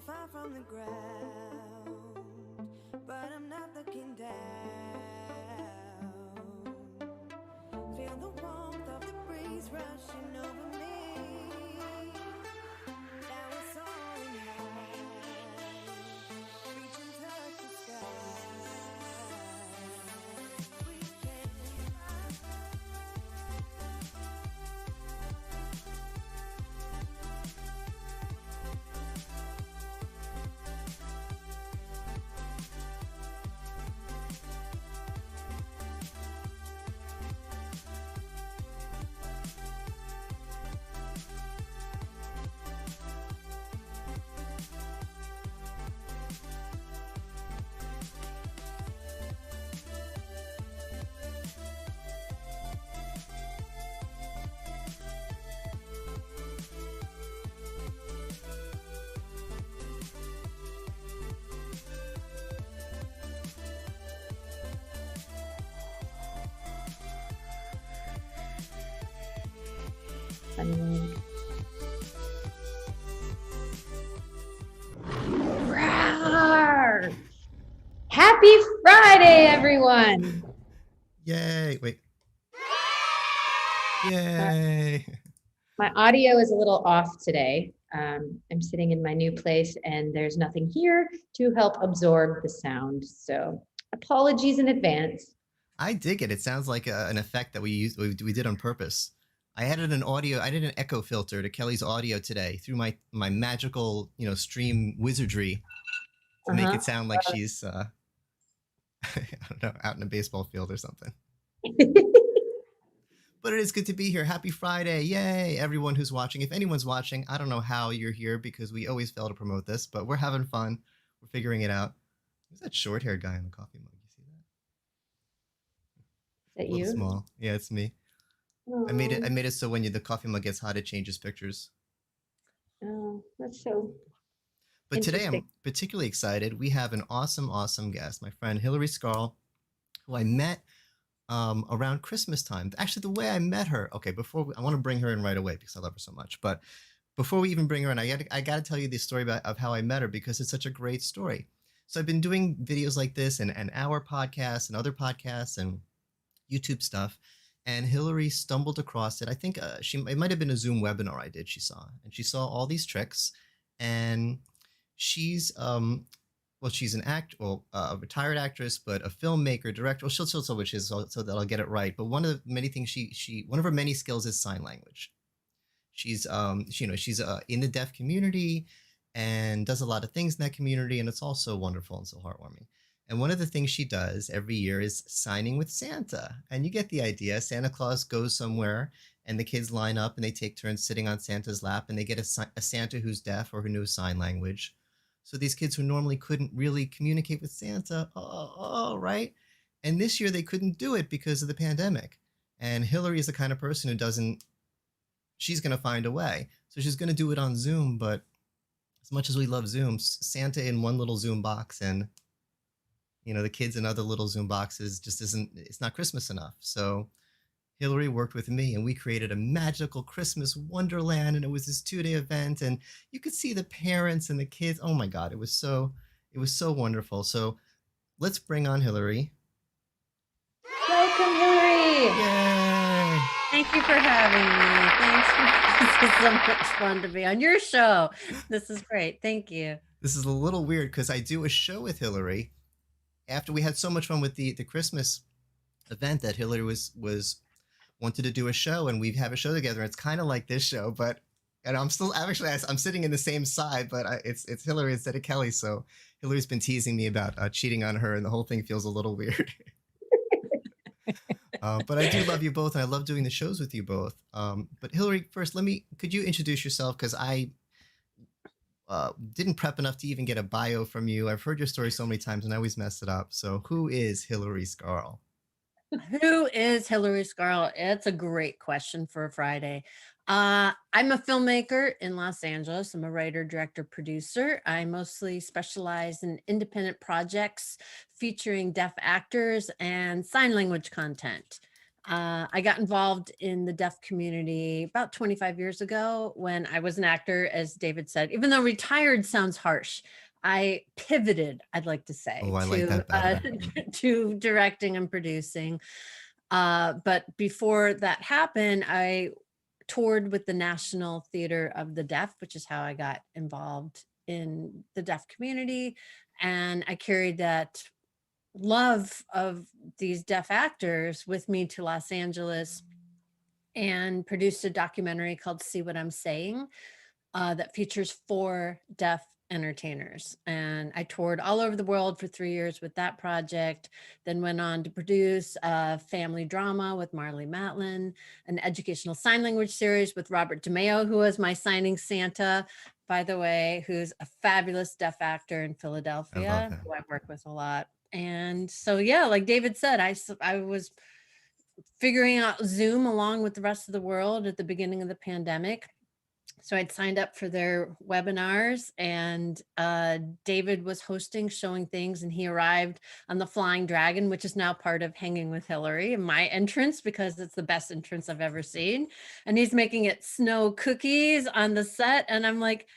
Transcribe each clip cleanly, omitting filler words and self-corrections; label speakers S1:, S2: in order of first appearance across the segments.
S1: far from the ground, but I'm not looking down. Feel the warmth of the breeze rushing over me. Now it's soaring high, reach and touch the sky. We can
S2: Rawr! Happy Friday, everyone!
S3: Yay! Wait. Yay!
S2: My audio is a little off today. I'm sitting in my new place and there's nothing here to help absorb the sound. So apologies in advance.
S3: I dig it. It sounds like an effect that we did on purpose. I added an audio. I did an echo filter to Kelly's audio today through my magical, stream wizardry to make it sound like she's, I don't know, out in a baseball field or something. But it is good to be here. Happy Friday. Yay, everyone who's watching. If anyone's watching, I don't know how you're here because we always fail to promote this, but we're having fun. We're figuring it out. Who's that short-haired guy in the coffee mug? You see that?
S2: Is that you?
S3: Small. Yeah, it's me.
S2: Aww.
S3: I made it so when the coffee mug gets hot, it changes pictures.
S2: Oh, that's so.
S3: But today I'm particularly excited. We have an awesome guest, my friend Hilary Scarl, who I met around Christmas time. Actually, the way I met her. Okay, I want to bring her in right away because I love her so much. But before we even bring her in, I got to tell you the story of how I met her because it's such a great story. So I've been doing videos like this and our podcast and other podcasts and YouTube stuff. And Hilary stumbled across it. I think it might have been a Zoom webinar I did. She saw all these tricks, and she's she's an a retired actress, but a filmmaker, director. Well, she'll tell which is so that I'll get it right. But one of the many things one of her many skills is sign language. She's she's in the deaf community and does a lot of things in that community, and it's also wonderful and so heartwarming. And one of the things she does every year is signing with Santa. And you get the idea. Santa Claus goes somewhere and the kids line up and they take turns sitting on Santa's lap and they get a Santa who's deaf or who knows sign language. So these kids who normally couldn't really communicate with Santa, right? And this year they couldn't do it because of the pandemic. And Hilary is the kind of person who she's going to find a way. So she's going to do it on Zoom, but as much as we love Zoom, Santa in one little Zoom box and the kids in other little Zoom boxes it's not Christmas enough. So Hilary worked with me and we created a magical Christmas Wonderland, and it was this 2-day event and you could see the parents and the kids. Oh my God, it was so wonderful. So let's bring on Hilary.
S2: Welcome, Hilary.
S3: Yay.
S4: Thank you for having me. Thanks. This is so much fun to be on your show. This is great. Thank you.
S3: This is a little weird because I do a show with Hilary after we had so much fun with the Christmas event that Hilary wanted to do a show, and we have a show together. It's kind of like this show, and I'm sitting in the same side, but it's Hilary instead of Kelly. So Hilary's been teasing me about cheating on her, and the whole thing feels a little weird. But I do love you both, and I love doing the shows with you both. But Hilary, first, could you introduce yourself? Because I didn't prep enough to even get a bio from you. I've heard your story so many times and I always mess it up. So who is Hilary Scarl?
S4: Who is Hilary Scarl? It's a great question for a Friday. I'm a filmmaker in Los Angeles. I'm a writer, director, producer. I mostly specialize in independent projects featuring deaf actors and sign language content. I got involved in the deaf community about 25 years ago when I was an actor, as David said. Even though retired sounds harsh, I pivoted, I'd like to say,
S3: Oh, I like that better.
S4: to directing and producing. But before that happened, I toured with the National Theater of the Deaf, which is how I got involved in the deaf community. And I carried that love of these deaf actors with me to Los Angeles and produced a documentary called See What I'm Saying that features 4 deaf entertainers. And I toured all over the world for 3 years with that project, then went on to produce a family drama with Marley Matlin, an educational sign language series with Robert DeMeo, who was my signing Santa, by the way, who's a fabulous deaf actor in
S3: I love
S4: Philadelphia,
S3: him.
S4: who I work with a lot. And so, yeah, like David said, I was figuring out Zoom along with the rest of the world at the beginning of the pandemic. So I'd signed up for their webinars, and David was hosting, showing things, and he arrived on the Flying Dragon, which is now part of Hanging with Hilary, my entrance, because it's the best entrance I've ever seen. And he's making it snow cookies on the set. And I'm like,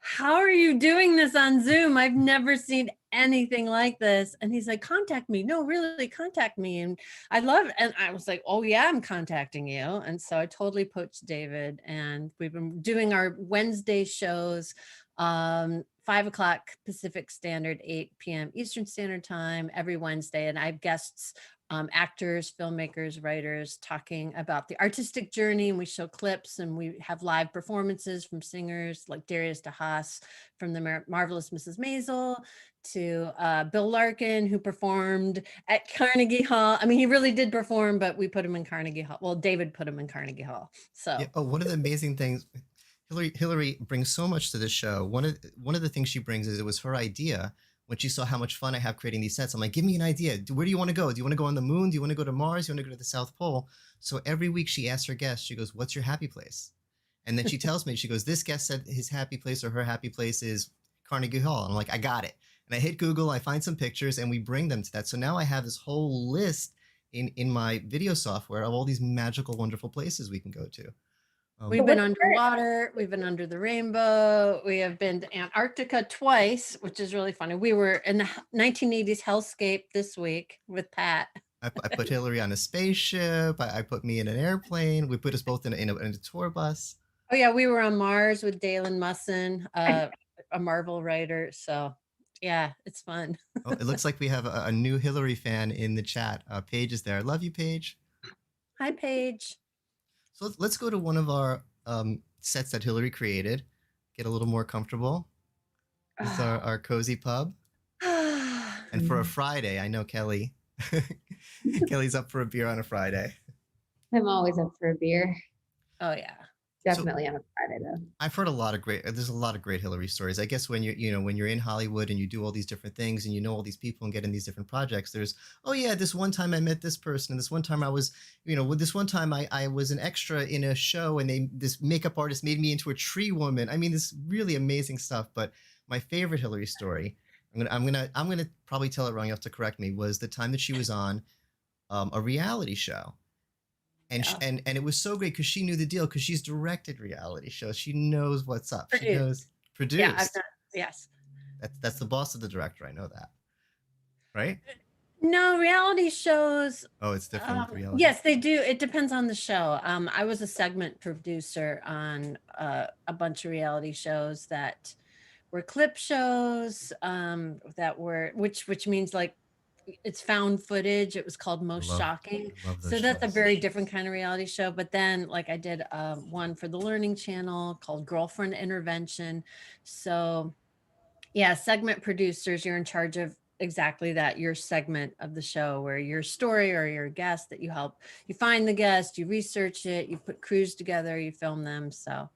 S4: how are you doing this on Zoom? I've never seen anything like this. And he's like, contact me. No, really, contact me. And I love it. And I was like, oh yeah, I'm contacting you. And so I totally poached David, and we've been doing our Wednesday shows, 5 o'clock Pacific Standard, 8 p.m. Eastern Standard Time every Wednesday. And I have guests, actors, filmmakers, writers, talking about the artistic journey. And we show clips, and we have live performances from singers like Darius DeHaas from the Marvelous Mrs. Maisel, to Bill Larkin, who performed at Carnegie Hall. I mean, he really did perform, but we put him in Carnegie Hall. Well, David put him in Carnegie Hall. So
S3: Yeah. Oh, one of the amazing things, Hilary brings so much to the show. One of the things she brings is it was her idea when she saw how much fun I have creating these sets. I'm like, give me an idea. Where do you want to go? Do you want to go on the moon? Do you want to go to Mars? Do you want to go to the South Pole? So every week she asks her guests, she goes, what's your happy place? And then she tells me, she goes, this guest said his happy place or her happy place is Carnegie Hall. And I'm like, I got it. And I hit Google, I find some pictures, and we bring them to that. So now I have this whole list in my video software of all these magical, wonderful places we can go to.
S4: We've been underwater. We've been under the rainbow. We have been to Antarctica twice, which is really funny. We were in the 1980s hellscape this week with Pat.
S3: I put Hilary on a spaceship. I put me in an airplane. We put us both in a tour bus.
S4: Oh yeah, we were on Mars with Dalen Musson, a Marvel writer. So yeah, it's fun.
S3: Oh, it looks like we have a new Hilary fan in the chat. Paige is there. I love you, Paige.
S4: Hi, Paige.
S3: So let's go to one of our sets that Hilary created. Get a little more comfortable. This is our cozy pub. And for a Friday, I know Kelly. Kelly's up for a beer on a Friday.
S2: I'm always up for a beer.
S4: Oh yeah.
S2: Definitely on a Friday though.
S3: I've heard there's a lot of great Hilary stories. I guess when when you're in Hollywood and you do all these different things and you know all these people and get in these different projects, there's, oh yeah, this one time I met this person, and this one time I was, this one time I was an extra in a show, and this makeup artist made me into a tree woman. I mean, this really amazing stuff. But my favorite Hilary story, I'm gonna probably tell it wrong, you have to correct me, was the time that she was on a reality show. And,
S4: Yeah.
S3: and it was so great because she knew the deal, because she's directed reality shows. She knows what's up. She
S4: Produced.
S3: knows produced.
S4: Yeah, yes.
S3: That's the boss of the director. I know that. Right?
S4: No, reality shows.
S3: Oh, it's different with reality.
S4: Yes, they do. It depends on the show. I was a segment producer on a bunch of reality shows that were clip shows, that were which means like it's found footage. It was called Most Shocking.
S3: Love those
S4: So that's a
S3: shows.
S4: very different kind of reality show. But then like I did one for the Learning Channel called Girlfriend Intervention. So yeah, segment producers, you're in charge of exactly that, your segment of the show, where your story or your guest that you help, you find the guest, you research it, you put crews together, you film them. So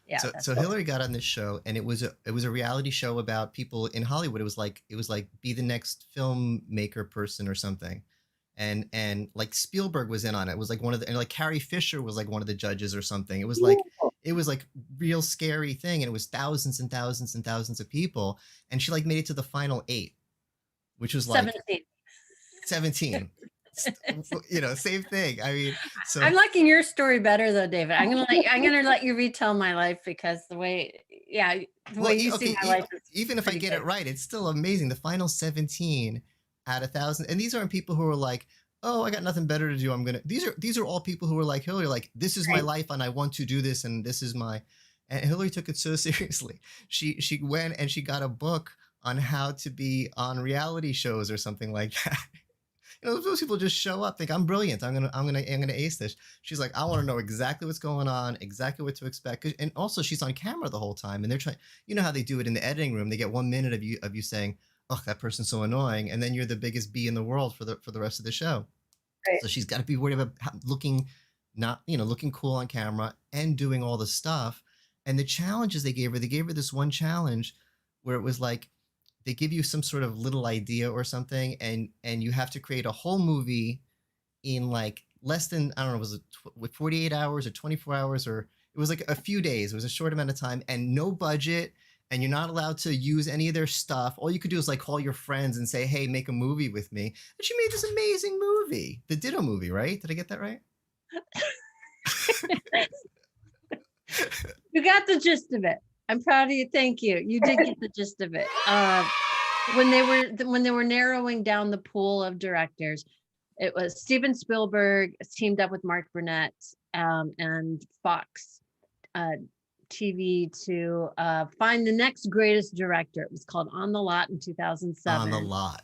S4: yeah.
S3: So Hilary got on this show, and it was a reality show about people in Hollywood. It was like be the next filmmaker person or something. And like Spielberg was in on it. It was like one of the, and like Carrie Fisher was like one of the judges or something. It was like real scary thing. And it was thousands and thousands and thousands of people. And she like made it to the final 8, which was like
S4: 17.
S3: 17. Same thing. I mean, so
S4: I'm liking your story better though, David. I'm gonna let you retell my life because the way you see my life is
S3: even if I
S4: pretty
S3: get
S4: good.
S3: it right, it's still amazing. The final 17 out of 1,000, and these aren't people who are like, oh, I got nothing better to do. These are all people who are like Hilary, like, this is my
S2: Right.
S3: life and I want to do this, and this is my. And Hilary took it so seriously. She went and she got a book on how to be on reality shows or something like that. Those people just show up, think I'm brilliant. I'm gonna ace this. She's like, I want to know exactly what's going on, exactly what to expect, and also she's on camera the whole time, and they're trying. You know how they do it in the editing room? They get 1 minute of you saying, "Oh, that person's so annoying," and then you're the biggest bee in the world for the rest of the show.
S2: Right.
S3: So she's got to be worried about looking looking cool on camera and doing all the stuff. And the challenges they gave her this one challenge where it was like, they give you some sort of little idea or something, and you have to create a whole movie in like less than, I don't know, was it with 48 hours or 24 hours, or it was like a few days. It was a short amount of time and no budget, and you're not allowed to use any of their stuff. All you could do is like call your friends and say, hey, make a movie with me. And she made this amazing movie, the Ditto movie, right? Did I get that right?
S4: You got the gist of it. I'm proud of you. Thank you. You did get the gist of it. When they were narrowing down the pool of directors, it was Steven Spielberg teamed up with Mark Burnett and Fox TV to find the next greatest director. It was called On the Lot in 2007.
S3: On the Lot.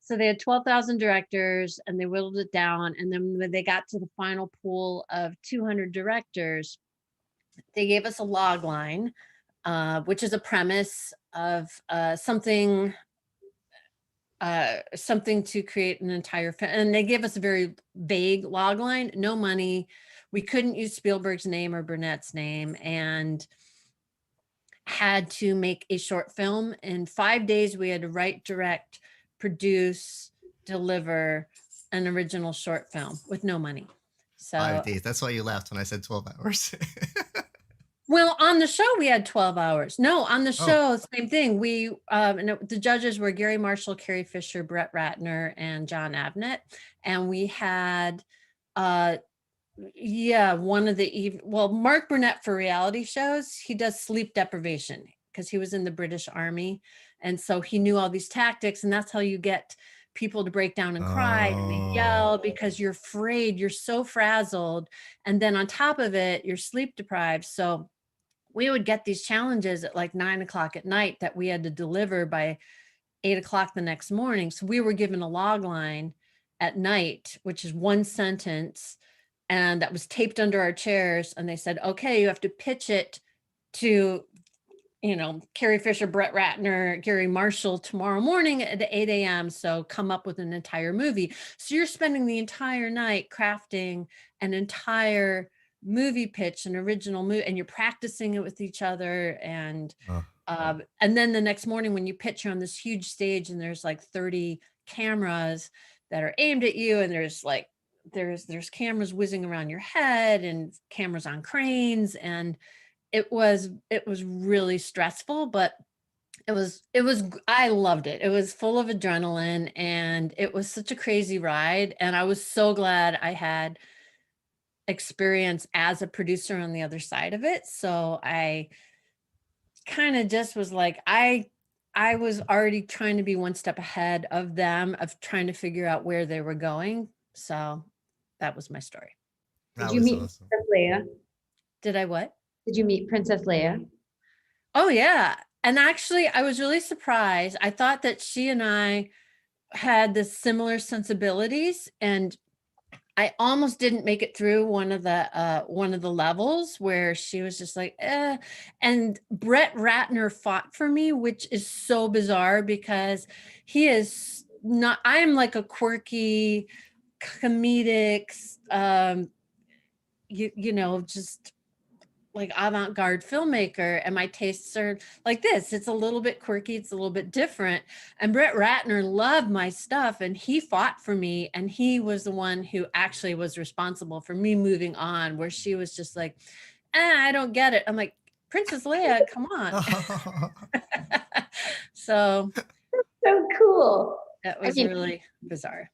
S4: So they had 12,000 directors and they whittled it down. And then when they got to the final pool of 200 directors, they gave us a log line, which is a premise of something to create an entire film. And they gave us a very vague log line, no money. We couldn't use Spielberg's name or Burnett's name, and had to make a short film. In 5 days, we had to write, direct, produce, deliver an original short film with no money. So
S3: 5 days. That's why you laughed when I said 12 hours.
S4: Well, on the show, we had 12 hours. No, on the show, same thing. We, the judges were Gary Marshall, Carrie Fisher, Brett Ratner, and John Abnett. And we had, Mark Burnett for reality shows, he does sleep deprivation because he was in the British Army. And so he knew all these tactics, and that's how you get people to break down and cry and they yell because you're afraid, you're so frazzled. And then on top of it, you're sleep deprived. So we would get these challenges at like 9 o'clock at night that we had to deliver by 8 o'clock the next morning. So we were given a log line at night, which is one sentence, and that was taped under our chairs. And they said, okay, you have to pitch it to, Carrie Fisher, Brett Ratner, Gary Marshall tomorrow morning at 8 a.m. So come up with an entire movie. So you're spending the entire night crafting an entire movie pitch, an original movie, and you're practicing it with each other. And then the next morning when you pitch, you're on this huge stage and there's like 30 cameras that are aimed at you. And there's cameras whizzing around your head and cameras on cranes. And it was really stressful, but I loved it. It was full of adrenaline and it was such a crazy ride. And I was so glad I had experience as a producer on the other side of it. So I kind of just was like, I was already trying to be one step ahead of them, of trying to figure out where they were going. So that was my story.
S2: Did you meet
S3: awesome.
S2: Princess Leia?
S4: Did I what?
S2: Did you meet Princess Leia?
S4: Oh yeah. And actually I was really surprised. I thought that she and I had the similar sensibilities, and I almost didn't make it through one of the levels where she was just like, eh. And Brett Ratner fought for me, which is so bizarre because he is not, I am like a quirky, comedic, just like avant-garde filmmaker, and my tastes are like this. It's a little bit quirky, it's a little bit different. And Brett Ratner loved my stuff and he fought for me, and he was the one who actually was responsible for me moving on, where she was just like, I don't get it. I'm like, Princess Leia, come on. So
S2: so cool.
S4: that was really bizarre.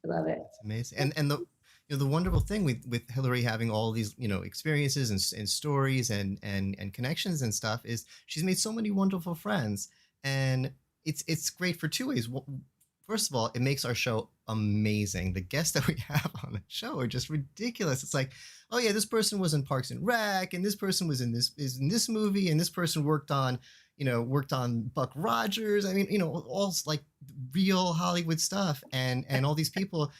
S2: I love it.
S3: It's amazing. And the the wonderful thing with Hillary having all these experiences and stories and connections and stuff is she's made so many wonderful friends, and it's great for two ways. First of all, it makes our show amazing. The guests that we have on the show are just ridiculous. It's like, oh yeah, this person was in Parks and Rec, and this person was in this movie, and this person worked on Buck Rogers. I mean, all like real Hollywood stuff, and all these people,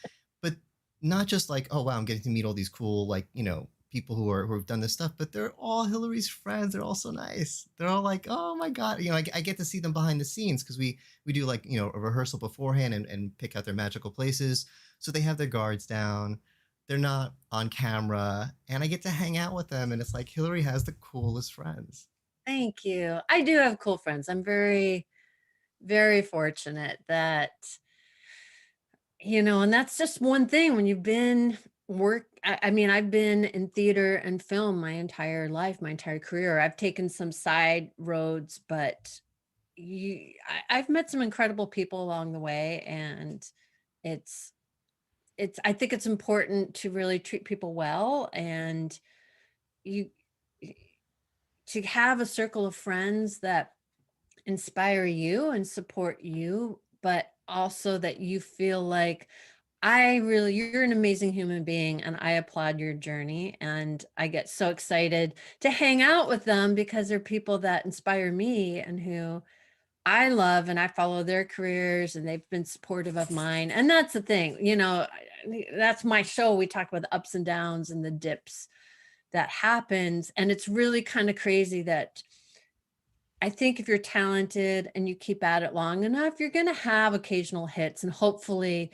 S3: but not just like, oh wow, I'm getting to meet all these cool people who've done this stuff, but they're all Hillary's friends. They're all so nice. They're all like, oh my God, I get to see them behind the scenes because we do like a rehearsal beforehand and pick out their magical places, so they have their guards down. They're not on camera, and I get to hang out with them, and it's like Hillary has the coolest friends.
S4: Thank you. I do have cool friends. I'm very, very fortunate that, and that's just one thing when you've been I mean, I've been in theater and film my entire life, my entire career. I've taken some side roads, but I've met some incredible people along the way, and it's I think it's important to really treat people well, and you to have a circle of friends that inspire you and support you, but also that you feel like you're an amazing human being, and I applaud your journey, and I get so excited to hang out with them because they're people that inspire me and who I love, and I follow their careers, and they've been supportive of mine. And that's the thing, that's my show. We talk about the ups and downs and the dips that happens. And it's really kind of crazy that I think if you're talented and you keep at it long enough, you're going to have occasional hits, and hopefully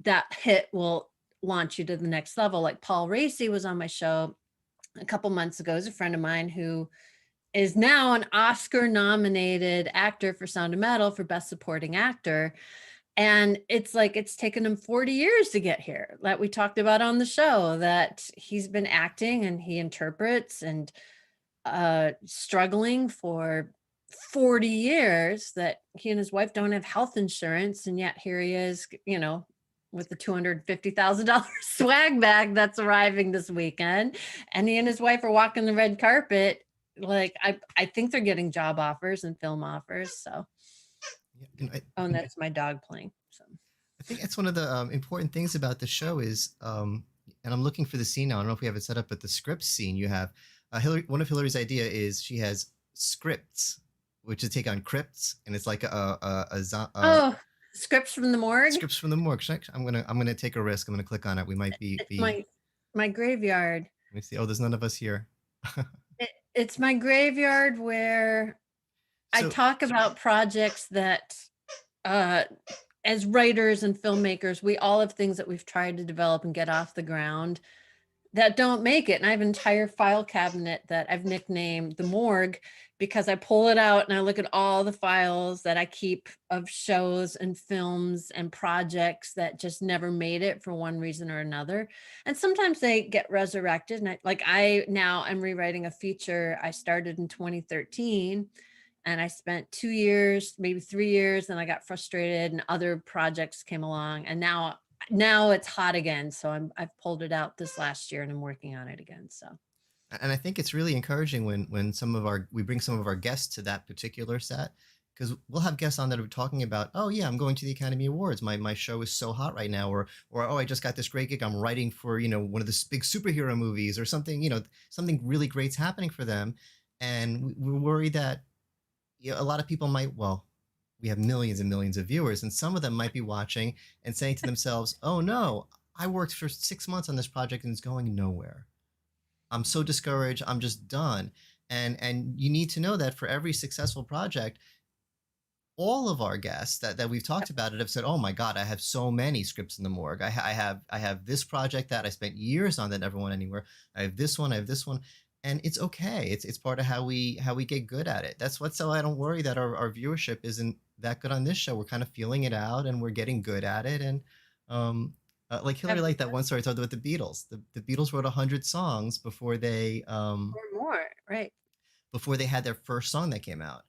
S4: that hit will launch you to the next level. Like Paul Raci was on my show a couple months ago. He's a friend of mine who is now an Oscar nominated actor for Sound of Metal for Best Supporting Actor. And it's like, it's taken him 40 years to get here, that we talked about on the show, that he's been acting and he interprets and struggling for 40 years, that he and his wife don't have health insurance. And yet here he is, with the $250,000 swag bag that's arriving this weekend. And he and his wife are walking the red carpet. Like, I think they're getting job offers and film offers. So, and that's my dog playing. So
S3: I think that's one of the important things about the show is, and I'm looking for the scene now. I don't know if we have it set up, but the script scene you have, Hillary, one of Hillary's idea is she has scripts, which is take on crypts, and it's like
S4: scripts from the morgue.
S3: Scripts from the morgue. I'm gonna take a risk. I'm gonna click on it. We might be
S4: my graveyard.
S3: Let me see. Oh, there's none of us here.
S4: It's my graveyard where I talk about projects that, as writers and filmmakers, we all have things that we've tried to develop and get off the ground that don't make it. And I have an entire file cabinet that I've nicknamed the morgue, because I pull it out and I look at all the files that I keep of shows and films and projects that just never made it for one reason or another. And sometimes they get resurrected. And I'm rewriting a feature I started in 2013, and I spent 2 years, maybe 3 years, and I got frustrated and other projects came along, and now it's hot again. So I've pulled it out this last year and I'm working on it again. So.
S3: And I think it's really encouraging when we bring some of our guests to that particular set, because we'll have guests on that are talking about, oh yeah, I'm going to the Academy Awards. My show is so hot right now, or oh, I just got this great gig. I'm writing for one of the big superhero movies or something. Something really great's happening for them, and we're worried that a lot of people might. Well, we have millions and millions of viewers, and some of them might be watching and saying to themselves, oh no, I worked for 6 months on this project and it's going nowhere. I'm so discouraged. I'm just done. And you need to know that for every successful project, all of our guests that we've talked about it have said, oh my God, I have so many scripts in the morgue. I have this project that I spent years on that never went anywhere. I have this one. And it's okay. It's part of how we get good at it. That's so I don't worry that our viewership isn't that good on this show. We're kind of feeling it out and we're getting good at it. And like Hilary liked that one story I told about the Beatles. The Beatles wrote 100 songs before they
S4: or more, right?
S3: Before they had their first song that came out.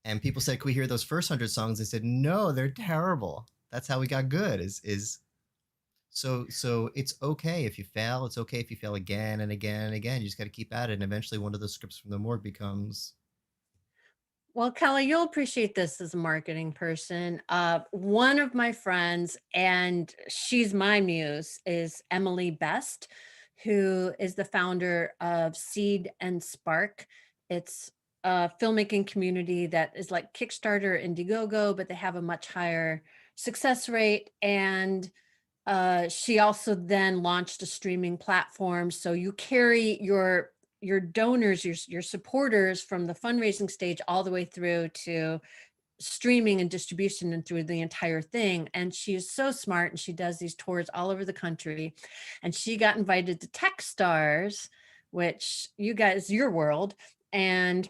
S3: And people said, can we hear those first 100 songs? They said, no, they're terrible. That's how we got good, is So it's okay if you fail. It's okay if you fail again and again and again. You just got to keep at it, and eventually one of those scripts from the morgue becomes.
S4: Well, Kelly, you'll appreciate this as a marketing person. One of my friends, and she's my muse, is Emily Best, who is the founder of Seed and Spark. It's a filmmaking community that is like Kickstarter, Indiegogo, but they have a much higher success rate. And she also then launched a streaming platform. So you carry your donors, your supporters from the fundraising stage all the way through to streaming and distribution and through the entire thing. And she is so smart, and she does these tours all over the country. And she got invited to Techstars, which you guys, your world, and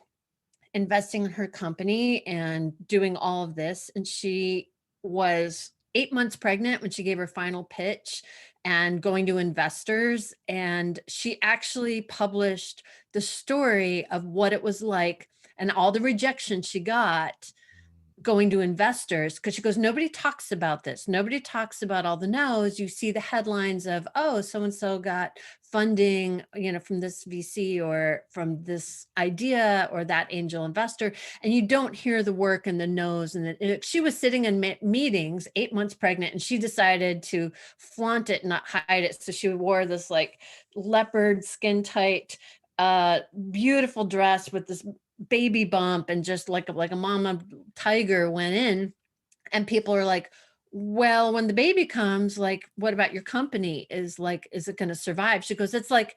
S4: investing in her company and doing all of this. And she was 8 months pregnant when she gave her final pitch and going to investors. And she actually published the story of what it was like and all the rejection she got going to investors, because she goes, nobody talks about this. Nobody talks about all the no's. You see the headlines of, oh, so-and-so got funding, from this VC or from this idea or that angel investor. And you don't hear the work and the no's. And she was sitting in meetings, 8 months pregnant, and she decided to flaunt it, not hide it. So she wore this like leopard skin tight, beautiful dress with this baby bump, and just like a mama tiger went in. And people are like, well, when the baby comes, like, what about your company? Is it going to survive? She goes, it's like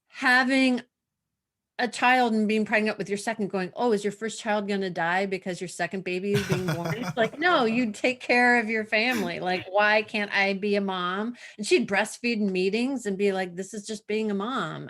S4: having a child and being pregnant with your second, going, oh, is your first child going to die because your second baby is being born? It's like, no, you take care of your family. Like, why can't I be a mom? And she'd breastfeed in meetings and be like, this is just being a mom.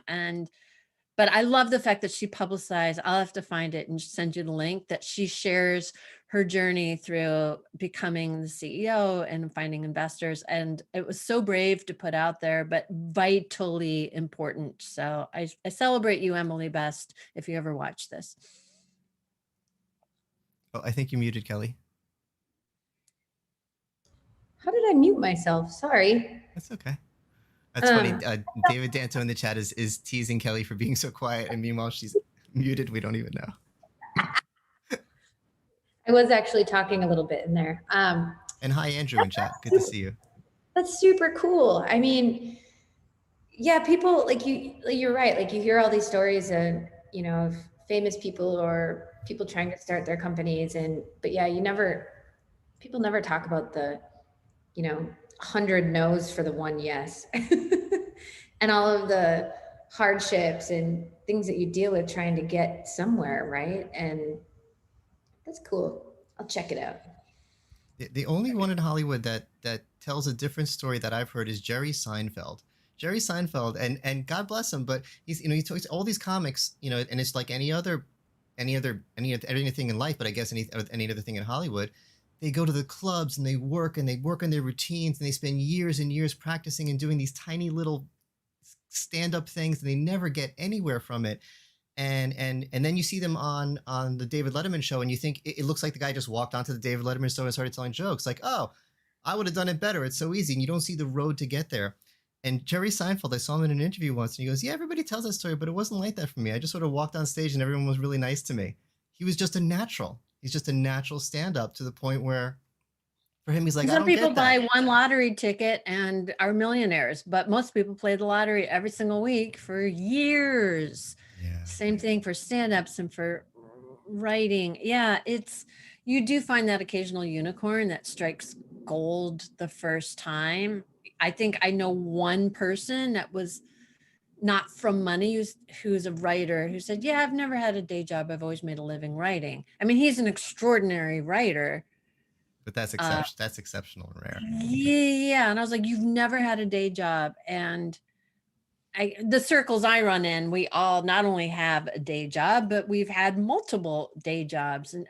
S4: But I love the fact that she publicized, I'll have to find it and send you the link, that she shares her journey through becoming the CEO and finding investors. And it was so brave to put out there, but vitally important. So I celebrate you, Emily Best, if you ever watch this.
S3: Oh, I think you muted Kelly.
S2: How did I mute myself? Sorry.
S3: That's okay. That's funny. David Danto in the chat is teasing Kelly for being so quiet, and meanwhile she's muted. We don't even know.
S2: I was actually talking a little bit in there.
S3: And hi, Andrew in chat. Good to see you.
S2: That's super cool. I mean, yeah, people like you're right. Like you hear all these stories of famous people or people trying to start their companies, but yeah, people never talk about the 100 no's for the one yes. And all of the hardships and things that you deal with trying to get somewhere, right? And that's cool. I'll check it out.
S3: The only one in Hollywood that tells a different story that I've heard is Jerry Seinfeld. Jerry Seinfeld, and God bless him, but he talks all these comics, and it's like anything in life, but I guess any other thing in Hollywood. They go to the clubs and they work on their routines, and they spend years and years practicing and doing these tiny little stand-up things, and they never get anywhere from it. And then you see them on the David Letterman show, and you think it looks like the guy just walked onto the David Letterman show and started telling jokes. Like, oh, I would have done it better. It's so easy, and you don't see the road to get there. And Jerry Seinfeld, I saw him in an interview once, and he goes, yeah, everybody tells that story, but it wasn't like that for me. I just sort of walked on stage, and everyone was really nice to me. He was just a natural. He's just a natural stand-up, to the point where for him, he's like,
S4: some people buy one lottery ticket and are millionaires, but most people play the lottery every single week for years.
S3: Yeah.
S4: Same thing for stand-ups and for writing. Yeah, you do find that occasional unicorn that strikes gold the first time. I think I know one person that was not from money, who's a writer, who said, yeah, I've never had a day job. I've always made a living writing. I mean, he's an extraordinary writer.
S3: But that's exceptional and rare.
S4: Yeah. And I was like, you've never had a day job. And the circles I run in, we all not only have a day job, but we've had multiple day jobs and,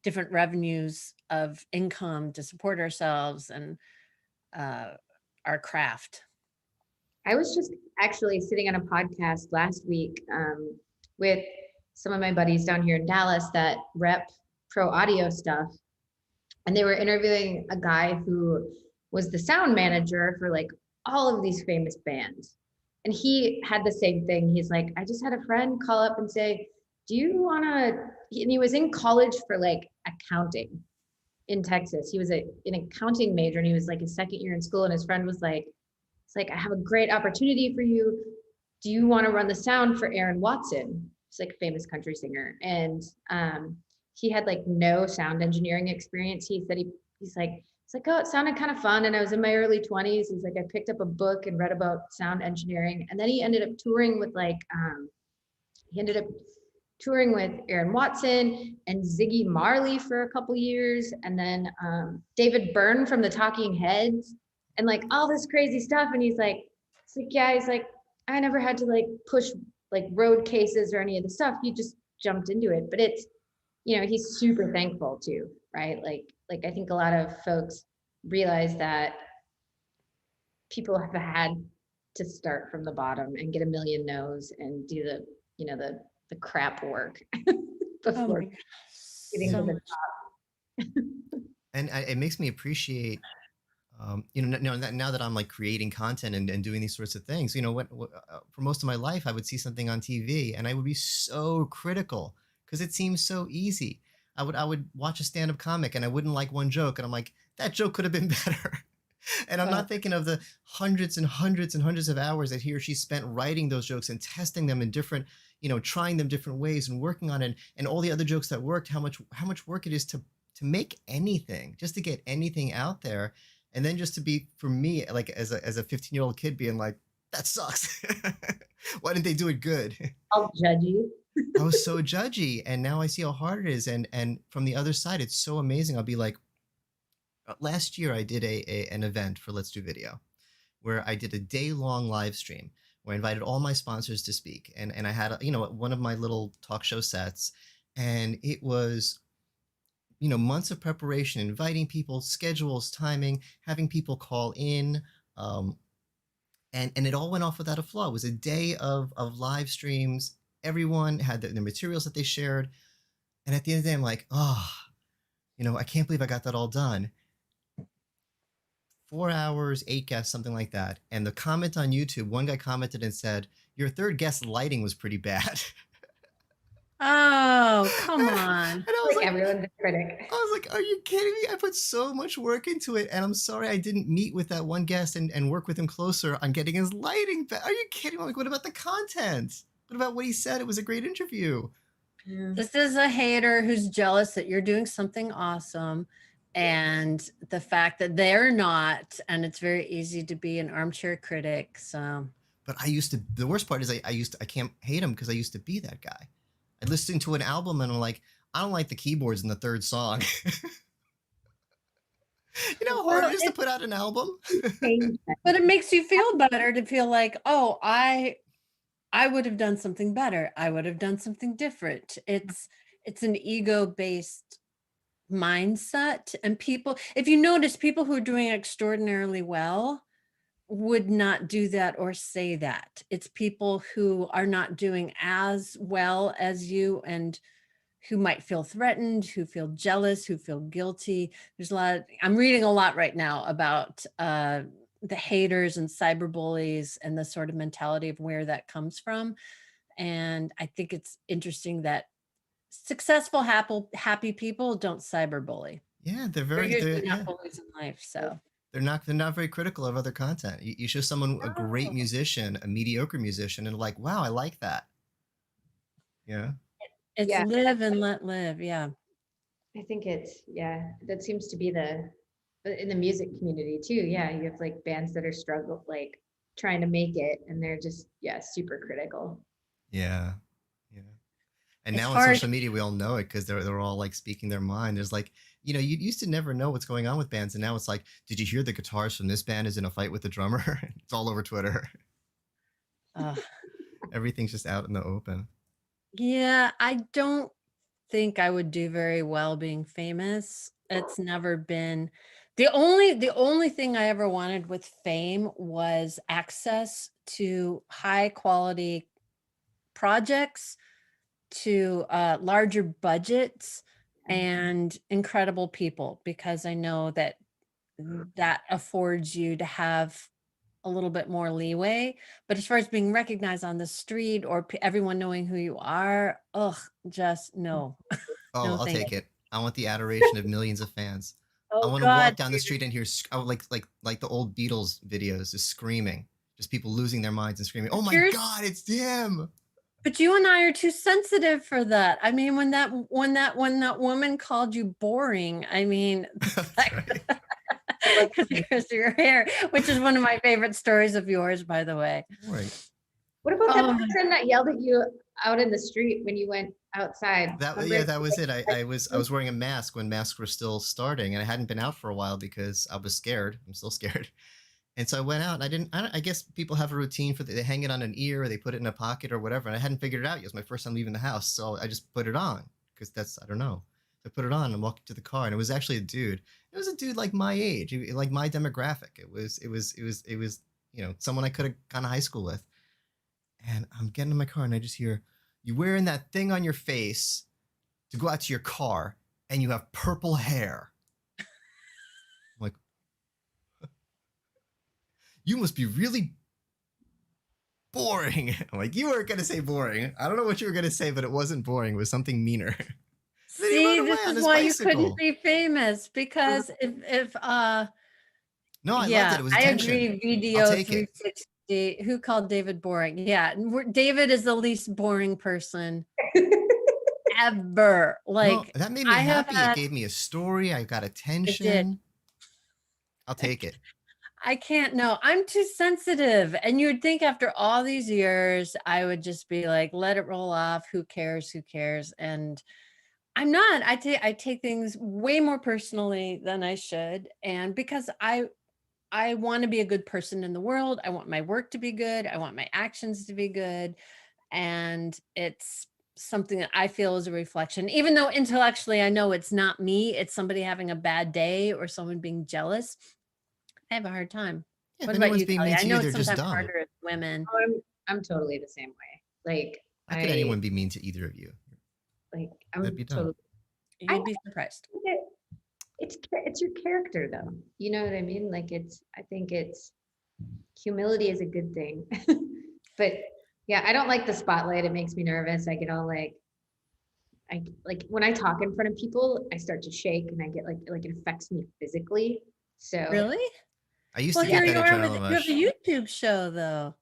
S4: different revenues of income to support ourselves and our craft.
S2: I was just actually sitting on a podcast last week with some of my buddies down here in Dallas that rep pro audio stuff. And they were interviewing a guy who was the sound manager for like all of these famous bands. And he had the same thing. He's like, I just had a friend call up and say, do you want to, and he was in college for like accounting in Texas. He was an accounting major and he was like his second year in school. And his friend was like, it's like, I have a great opportunity for you. Do you want to run the sound for Aaron Watson? He's like a famous country singer. And he had like no sound engineering experience. He said he's like, it's like, oh, it sounded kind of fun. And I was in my early 20s. He's like, I picked up a book and read about sound engineering. And then he ended up touring with like, Aaron Watson and Ziggy Marley for a couple years. And then David Byrne from the Talking Heads and like all this crazy stuff. And he's like, yeah, he's like, I never had to like push like road cases or any of the stuff. You just jumped into it. But it's, you know, he's super thankful too, right? Like I think a lot of folks realize that people have had to start from the bottom and get a million no's and do the, you know, the crap work before getting to the top.
S3: And it makes me appreciate, you know, now that I'm like creating content and doing these sorts of things, you know, what for most of my life, I would see something on TV and I would be so critical because it seems so easy. I would watch a stand-up comic and I wouldn't like one joke and I'm like, that joke could have been better. And I'm not thinking of the hundreds and hundreds and hundreds of hours that he or she spent writing those jokes and testing them in different, you know, trying them different ways and working on it and all the other jokes that worked, how much work it is to make anything, just to get anything out there. And then just to be, for me, like as a 15-year-old kid being like, that sucks. Why didn't they do it good?
S2: I'll judge you.
S3: I was so judgy. And now I see how hard it is. And from the other side, it's so amazing. I'll be like, last year I did an event for Let's Do Video where I did a day-long live stream where I invited all my sponsors to speak. And I had, you know, one of my little talk show sets. And it was, you know, months of preparation, inviting people, schedules, timing, having people call in. And it all went off without a flaw. It was a day of live streams. Everyone had the materials that they shared. And at the end of the day, I'm like, oh, you know, I can't believe I got that all done. 4 hours, 8 guests, something like that. And the comment on YouTube, one guy commented and said, your third guest lighting was pretty bad.
S4: Oh, come on.
S3: And I was
S2: like everyone's a critic.
S3: I was like, are you kidding me? I put so much work into it. And I'm sorry I didn't meet with that one guest and work with him closer on getting his lighting back. Are you kidding me? I'm like, what about the content? What about what he said? It was a great interview.
S4: This is a hater who's jealous that you're doing something awesome. And the fact that they're not, and it's very easy to be an armchair critic. So,
S3: but the worst part is I can't hate him because I used to be that guy. I listened to an album and I'm like, I don't like the keyboards in the third song. You know how hard it is to put out an album?
S4: But it makes you feel better to feel like, oh, I would have done something better. I would have done something different. It's an ego-based mindset. And people, if you notice, people who are doing extraordinarily well would not do that or say that. It's people who are not doing as well as you and who might feel threatened, who feel jealous, who feel guilty. There's I'm reading a lot right now about the haters and cyberbullies and the sort of mentality of where that comes from. And I think it's interesting that successful, happy people don't cyberbully.
S3: Yeah, they're
S4: not bullies in life. So
S3: they're not very critical of other content. You show someone a great musician, a mediocre musician, and like, wow, I like that. Yeah.
S4: It's live and let live. Yeah.
S2: I think that seems to be in the music community too. Yeah. You have like bands that are like trying to make it and they're just, super critical.
S3: Yeah. Yeah. And
S4: it's
S3: now
S4: hard.
S3: On social media, we all know it because they're all like speaking their mind. There's like, you know, you used to never know what's going on with bands. And now it's like, did you hear the guitarist from this band is in a fight with the drummer? It's all over Twitter. Everything's just out in the open.
S4: Yeah, I don't think I would do very well being famous. It's never been the only thing I ever wanted with fame was access to high quality projects, to larger budgets and incredible people, because I know that that affords you to have a little bit more leeway. But as far as being recognized on the street or everyone knowing who you are, just no.
S3: Oh,
S4: No,
S3: I'll
S4: thank
S3: take
S4: you.
S3: it. I want the adoration of millions of fans. I
S4: Oh
S3: want to
S4: God.
S3: walk down the street and hear like the old Beatles videos, just screaming, just people losing their minds and screaming. Oh my God, it's him!
S4: But you and I are too sensitive for that. I mean, when that woman called you boring, I mean,
S3: That's right.
S4: because of your hair, which is one of my favorite stories of yours, by the way.
S3: Right.
S2: What about that person that yelled at you out in the street when you went outside?
S3: That was it. I was wearing a mask when masks were still starting, and I hadn't been out for a while because I was scared. I'm still scared. And so I went out, and I guess people have a routine for they hang it on an ear, or they put it in a pocket or whatever. And I hadn't figured it out yet. It was my first time leaving the house, so I just put it on because that's, I don't know. So I put it on and walked to the car, and it was actually a dude. It was a dude like my age, like my demographic. It was someone I could have gone to high school with. And I'm getting in my car, and I just hear, "You wearing that thing on your face to go out to your car, and you have purple hair." I'm like, you must be really boring. I'm like, you weren't going to say boring. I don't know what you were going to say, but it wasn't boring. It was something meaner.
S4: See, this is why you couldn't be famous, because if
S3: No, I loved it. It was
S4: I
S3: attention.
S4: agree. Video 360. Who called David boring? Yeah, David is the least boring person ever. Like,
S3: no, that made me happy. It gave me a story. I got attention.
S4: It did.
S3: I'll take it.
S4: I can't. No, I'm too sensitive. And you would think after all these years, I would just be like, let it roll off. Who cares? Who cares? And I'm not. I take things way more personally than I should. And because I want to be a good person in the world. I want my work to be good. I want my actions to be good. And it's something that I feel is a reflection, even though intellectually I know it's not me, it's somebody having a bad day or someone being jealous. I have a hard time.
S3: Yeah,
S4: What
S3: if
S4: about
S3: anyone's
S4: you,
S3: being
S4: Kelly?
S3: mean
S4: I
S3: to
S4: know
S3: you,
S4: it's
S3: they're just
S4: sometimes
S3: dumb.
S4: harder as women.
S2: I'm totally the same way. Like,
S3: How could anyone be mean to either of you?
S2: Like, I'm
S3: That'd be dumb.
S2: totally.
S4: You'd be surprised.
S2: It's your character, though. You know what I mean? Like, I think humility is a good thing. But yeah, I don't like the spotlight. It makes me nervous. I get all like when I talk in front of people, I start to shake and I get like it affects me physically. So
S4: Really?
S3: I used
S4: Well,
S3: to get
S4: here
S3: that
S4: you are with
S3: adrenaline
S4: you
S3: rush.
S4: have a YouTube show, though.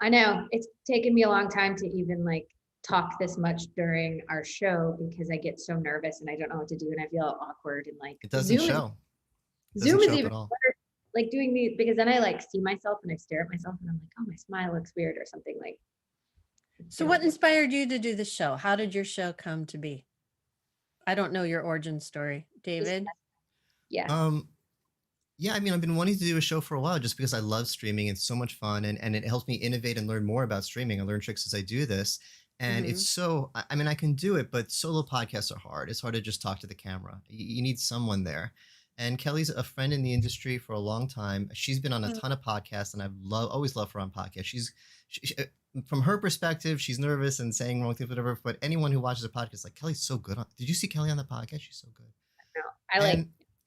S2: I know it's taken me a long time to even like talk this much during our show because I get so nervous and I don't know what to do and I feel awkward and like
S3: It doesn't show.
S2: Zoom is
S3: show up
S2: even
S3: at all.
S2: better, like doing me because then I like see myself and I stare at myself and I'm like, oh, my smile looks weird or something like.
S4: So what inspired you to do the show? How did your show come to be? I don't know your origin story, David.
S2: Yeah.
S3: Yeah, I mean, I've been wanting to do a show for a while just because I love streaming. It's so much fun and it helps me innovate and learn more about streaming. I learn tricks as I do this. And it's so, I mean, I can do it, but solo podcasts are hard. It's hard to just talk to the camera. You need someone there. And Kelly's a friend in the industry for a long time. She's been on a ton of podcasts and I've always loved her on podcasts. She, from her perspective, she's nervous and saying wrong things, whatever. But anyone who watches her podcast, like, Kelly's so good. Did you see Kelly on the podcast? She's so good.
S2: No,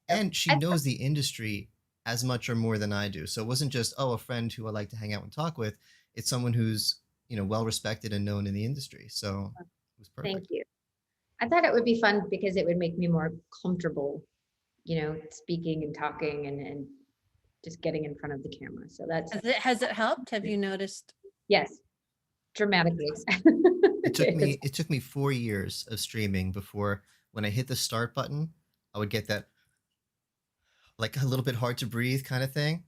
S3: and she knows the industry as much or more than I do. So it wasn't just, a friend who I like to hang out and talk with. It's someone who's, well respected and known in the industry. So it was perfect.
S2: Thank you. I thought it would be fun because it would make me more comfortable, speaking and talking and just getting in front of the camera. So that's.
S4: Has it helped? Have you noticed?
S2: Yes, dramatically.
S3: It took me 4 years of streaming before when I hit the start button, I would get that like a little bit hard to breathe kind of thing.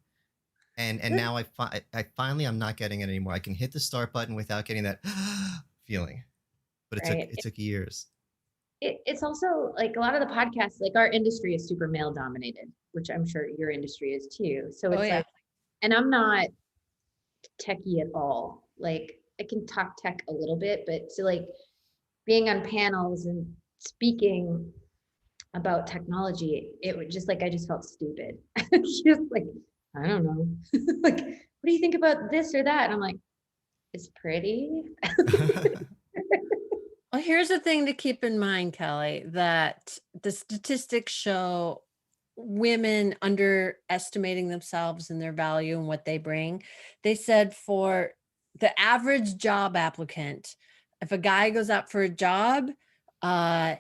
S3: And now I finally I'm not getting it anymore. I can hit the start button without getting that feeling. But it took years.
S2: It's also like a lot of the podcasts, like our industry is super male dominated, which I'm sure your industry is too. So it's like, and I'm not techie at all. Like I can talk tech a little bit, but so like being on panels and speaking about technology, it would just like, I just felt stupid. Just like, I don't know. Like, what do you think about this or that? And I'm like, it's pretty.
S4: Well, here's the thing to keep in mind, Kelly, that the statistics show women underestimating themselves and their value and what they bring. They said for the average job applicant, if a guy goes out for a job, uh,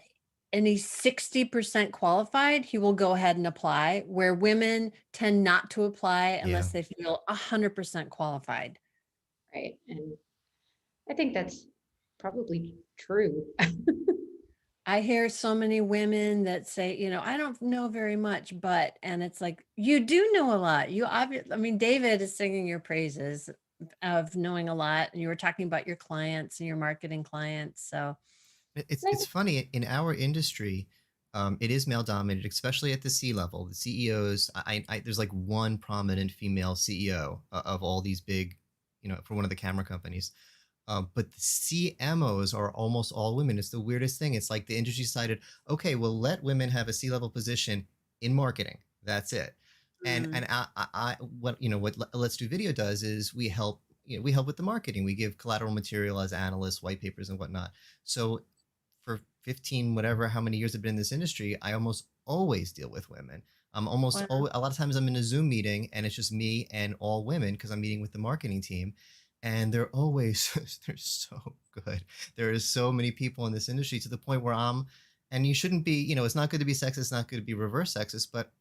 S4: and he's 60% qualified, he will go ahead and apply, where women tend not to apply
S3: Yeah.
S4: unless they feel 100% qualified.
S2: Right. And I think that's probably true.
S4: I hear so many women that say, you know, I don't know very much, but, and it's like, you do know a lot. You obviously, I mean, David is singing your praises of knowing a lot. And you were talking about your clients and your marketing clients. So
S3: It's funny in our industry. It is male dominated, especially at the C level. The CEOs, there's like one prominent female CEO of all these big, for one of the camera companies. But the CMOs are almost all women. It's the weirdest thing. It's like the industry decided, okay, we'll let women have a C-level position in marketing. That's it. And what Let's Do Video does is we help with the marketing. We give collateral material as analysts, white papers and whatnot. So for 15, whatever, how many years I've been in this industry, I almost always deal with women. A lot of times I'm in a Zoom meeting and it's just me and all women because I'm meeting with the marketing team. And they're so good. There are so many people in this industry to the point where and you shouldn't be, it's not good to be sexist, it's not good to be reverse sexist, but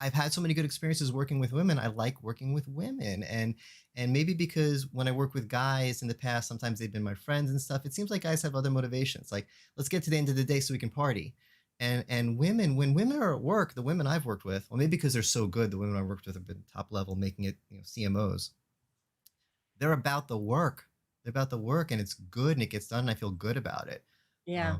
S3: I've had so many good experiences working with women. I like working with women. And maybe because when I work with guys in the past, sometimes they've been my friends and stuff. It seems like guys have other motivations. Like, let's get to the end of the day so we can party. And women, when women are at work, the women I've worked with, well, maybe because they're so good, the women I worked with have been top level, making it, CMOs. They're about the work. They're about the work, and it's good, and it gets done, and I feel good about it.
S4: yeah.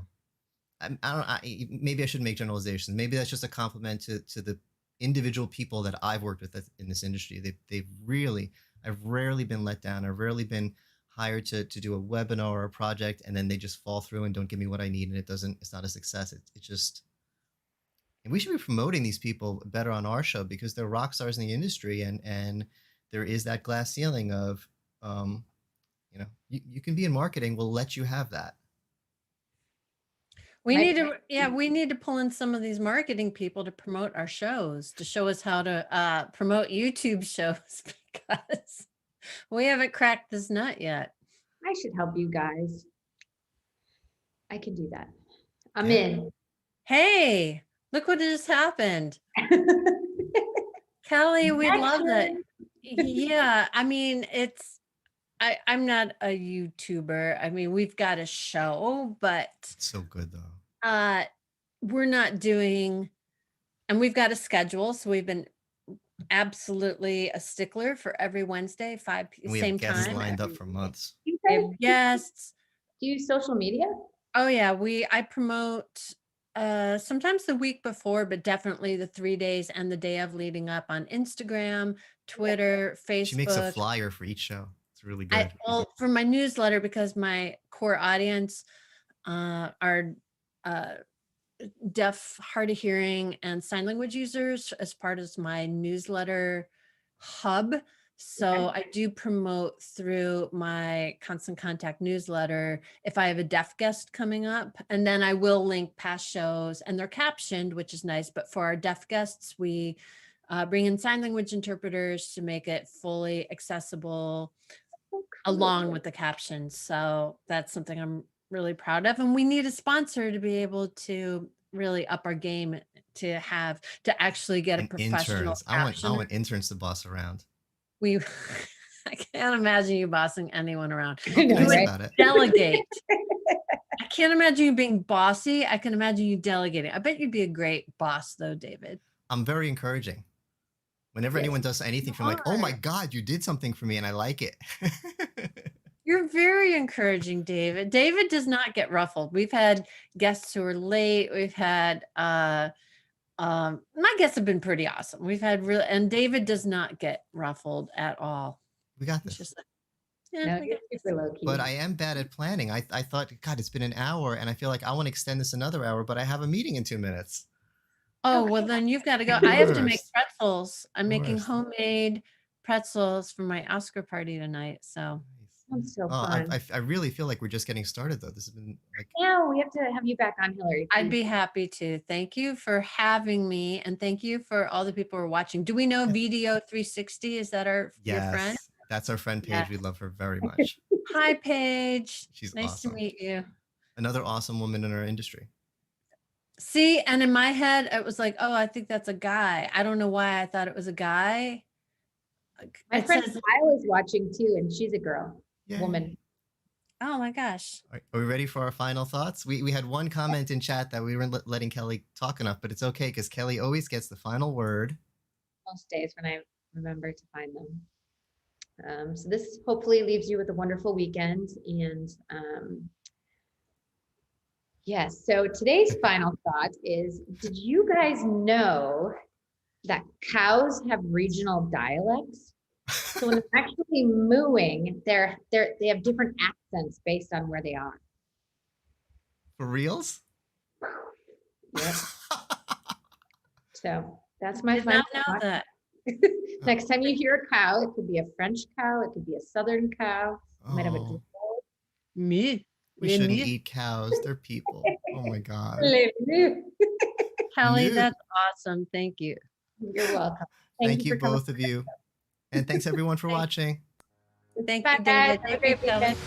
S3: Maybe I shouldn't make generalizations. Maybe that's just a compliment to the individual people that I've worked with in this industry. I've rarely been let down. I've rarely been hired to do a webinar or a project, and then they just fall through and don't give me what I need, and it's not a success. And we should be promoting these people better on our show because they're rock stars in the industry, and there is that glass ceiling of, you can be in marketing. We'll let you have that.
S4: We need to pull in some of these marketing people to promote our shows, to show us how to promote YouTube shows because we haven't cracked this nut yet.
S2: I should help you guys. I can do that. I'm in.
S4: Hey, look what just happened. Kelly, we'd love that. Yeah, I mean, I'm not a YouTuber. I mean, we've got a show, but
S3: It's so good though.
S4: We're not doing, and we've got a schedule. So we've been absolutely a stickler for every Wednesday, 5 p.m.
S3: We
S4: same
S3: have guests
S4: time.
S3: lined up for months.
S2: You
S4: We
S2: guys
S4: have guests.
S2: do you use social media?
S4: Oh yeah, I promote sometimes the week before, but definitely the 3 days and the day of leading up on Instagram, Twitter, Facebook.
S3: She makes a flyer for each show. It's really good.
S4: Well, for my newsletter, because my core audience are deaf, hard of hearing, and sign language users as part of my newsletter hub. So I do promote through my Constant Contact newsletter if I have a deaf guest coming up, and then I will link past shows, and they're captioned, which is nice. But for our deaf guests, we bring in sign language interpreters to make it fully accessible along with the captions. So that's something I'm really proud of. And we need a sponsor to be able to really up our game to actually get a professional
S3: interns. I want interns to boss around.
S4: I can't imagine you bossing anyone around.
S3: Nice
S2: Right?
S3: about it.
S4: Delegate. I can't imagine you being bossy. I can imagine you delegating. I bet you'd be a great boss though, David.
S3: I'm very encouraging. Whenever anyone does anything for me, like, oh my God, you did something for me and I like it.
S4: You're very encouraging, David. David does not get ruffled. We've had guests who are late. We've had my guests have been pretty awesome. We've had and David does not get ruffled at all.
S3: We got
S4: It's
S3: this.
S4: just like,
S2: No, you're super low key.
S3: But I am bad at planning. I thought, God, it's been an hour and I feel like I want to extend this another hour, but I have a meeting in 2 minutes.
S4: oh, well, then you've got to go. I have to make
S3: Worst.
S4: pretzels. I'm making
S3: Worst.
S4: homemade pretzels for my Oscar party tonight. So
S3: Nice.
S2: Sounds so
S3: Oh,
S2: fun.
S3: I really feel like we're just getting started though. This has been like,
S2: Yeah, we have to have you back on, Hilary.
S4: I'd
S2: please.
S4: be happy to. Thank you for having me, and thank you for all the people who are watching. Do we know Video 360? Is that your friend?
S3: yes, that's our friend
S4: Yeah.
S3: Paige. We love her very much.
S4: Hi, Paige.
S3: She's
S4: Nice to
S3: awesome.
S4: meet you.
S3: Another awesome woman in our industry.
S4: See, and in my head, it was like, oh, I think that's a guy. I don't know why I thought it was a guy.
S2: My
S4: It
S2: friend
S4: says,
S2: Kyle is watching too, and she's a girl,
S3: Yay.
S2: woman.
S4: oh my gosh.
S3: Are we ready for our final thoughts? We had one comment in chat that we weren't letting Kelly talk enough, but it's okay because Kelly always gets the final word.
S2: Most days when I remember to find them. So this hopefully leaves you with a wonderful weekend. And yes, so today's final thought is, did you guys know that cows have regional dialects? So when they're actually mooing, they have different accents based on where they are.
S3: For reals?
S2: Yep. So that's my
S4: Did
S2: final
S4: not know
S2: thought.
S4: that.
S2: Next time you hear a cow, it could be a French cow, it could be a Southern cow, it might have a
S3: Oh,
S4: Me.
S3: we
S4: Yeah,
S3: shouldn't
S4: me.
S3: eat cows. They're people. Oh my God.
S4: Kelly,
S3: Moo.
S4: that's awesome. Thank you.
S2: You're welcome.
S3: Thank you
S2: for coming.
S3: both of you. And thanks everyone for watching.
S4: Thank
S2: Bye,
S4: you,
S2: guys.
S4: David.
S2: Have a
S4: Thank
S2: great
S4: you, Kelly.
S2: weekend.